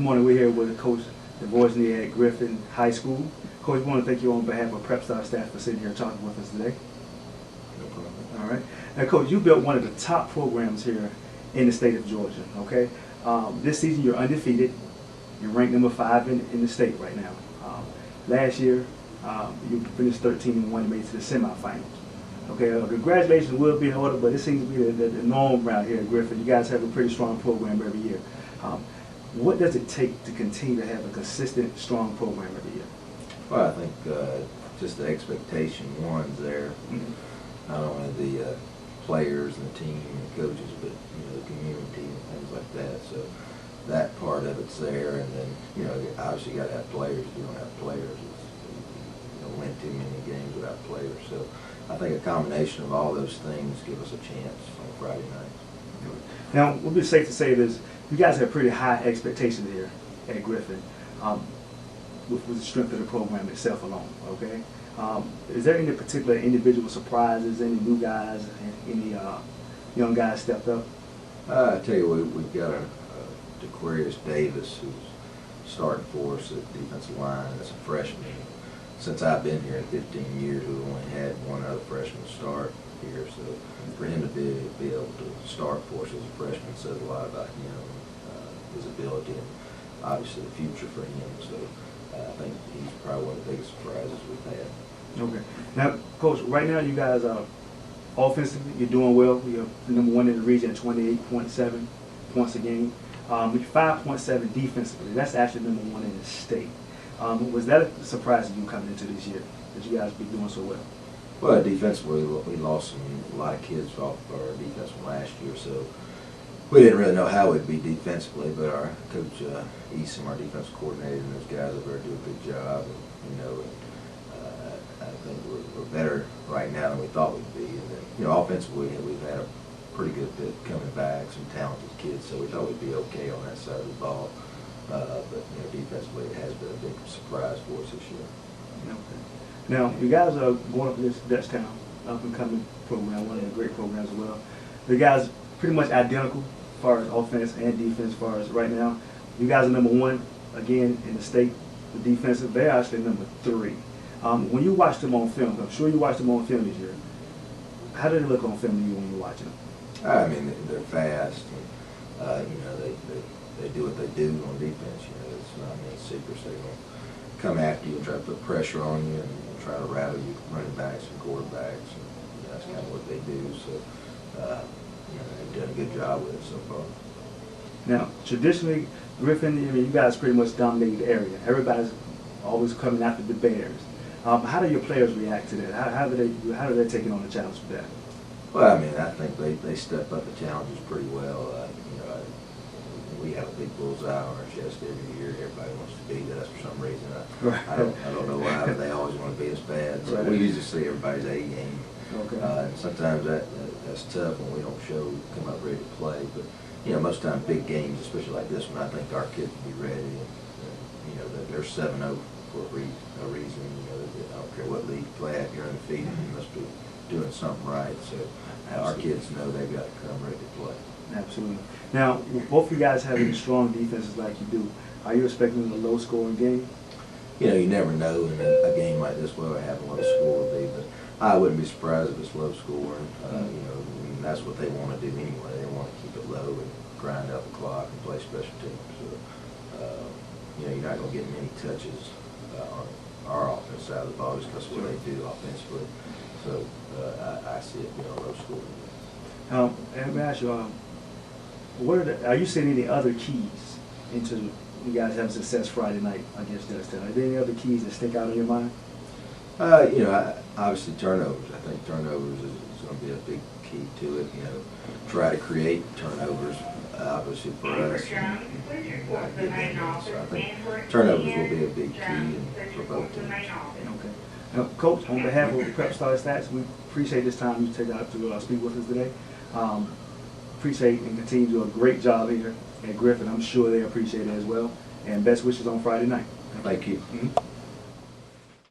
morning we're here with Coach DeVoisney at Griffin High School. Coach, we want to thank you on behalf of Prep Star staff for sitting here talking with us today. No problem. All right. Now, Coach, you built one of the top programs here in the state of Georgia, okay? This season you're undefeated. You're ranked number 5 in the state right now. Last year, you finished 13-1 and made it to the semifinals. Okay, congratulations will be in order, but it seems to be the norm around here at Griffin. You guys have a pretty strong program every year. What does it take to continue to have a consistent, strong program every year? Well, I think just the expectation, one's there. Not only the players and the team and the coaches, but the community and things like that. So that part of it's there, and then obviously you got to have players. If you don't have players, you don't win too many games without players. So I think a combination of all those things give us a chance on Friday night. Now, it would be safe to say this: you guys have pretty high expectations here at Griffin, with the strength of the program itself alone. Okay, is there any particular individual surprises? Any new guys? Any young guys stepped up? I tell you what, we've got a Aquarius Davis who's starting for us at defensive line as a freshman. Since I've been here in 15 years, we've only had one other freshman start here, so for him to be able to start for us as a freshman says a lot about him, his ability, and obviously the future for him. So I think he's probably one of the biggest surprises we've had. Okay. Now, Coach, right now you guys are offensively, you're doing well. You're number 1 in the region at 28.7 points a game. You're 5.7 defensively. That's actually number 1 in the state. Was that a surprise to you coming into this year, that you guys be doing so well? Well, defensively, we lost a lot of kids off our defense from last year, so we didn't really know how it would be defensively, but our coach Eason, our defensive coordinator, and those guys over there do a good job. And, I think we're better right now than we thought we'd be. And then, offensively, we've had a pretty good bit coming back, some talented kids, so we thought we'd be okay on that side of the ball. But defensively, it has been a big surprise for us this year. Okay. Now, you guys are going up against Dutchtown, up-and-coming program, one of the great programs as well. The guys pretty much identical as far as offense and defense. As far as right now, you guys are number 1 again in the state. The defensive, they're actually number 3. When you watch them on film, I'm sure you watched them on film this year. How do they look on film to you when you're watching them? I mean, they're fast. And, they do what they do on defense. It's not any secrets. They're going to come after you and try to put pressure on you and try to rattle you running backs and quarterbacks. And that's kind of what they do. So, they've done a good job with it so far. Now, traditionally, Griffin, you guys pretty much dominate the area. Everybody's always coming after the Bears. How do your players react to that? How do they take it on the challenge with that? Well, I mean, I think they step up the challenges pretty well. We have a big bullseye on our chest every year. Everybody wants to beat us for some reason. I don't know why, but they always want to beat us bad. So we usually see everybody's A game. Okay. And sometimes that's tough when we don't come up ready to play. But most times big games, especially like this one, I think our kids will be ready. And, they're 7-0 for a reason. I don't care what league you play at, you're undefeated. You must be doing something right. So our kids know they've got to come ready to play. Absolutely. Now, both of you guys having strong defenses like you do, are you expecting a low-scoring game? You never know in a game like this whether have a low score will be, but I wouldn't be surprised if it's low scoring. That's what they want to do anyway. They want to keep it low and grind out the clock and play special teams. So, you're not going to get many touches on our offense side of the ball just because of what they do offensively. So I see it being a low scoring. And let me ask you, are you seeing any other keys into you guys having success Friday night against Dutchtown? Are there any other keys that stick out in your mind? Obviously turnovers. I think turnovers is going to be a big key to it. Try to create turnovers, obviously for us. And not give them. So I think turnovers will be a big key for both teams. Okay. Now, Coach, on behalf of the Prep Star Stats, we appreciate this time you take out to speak with us today. Appreciate and continue to do a great job here at Griffin. I'm sure they appreciate it as well. And best wishes on Friday night. Thank you.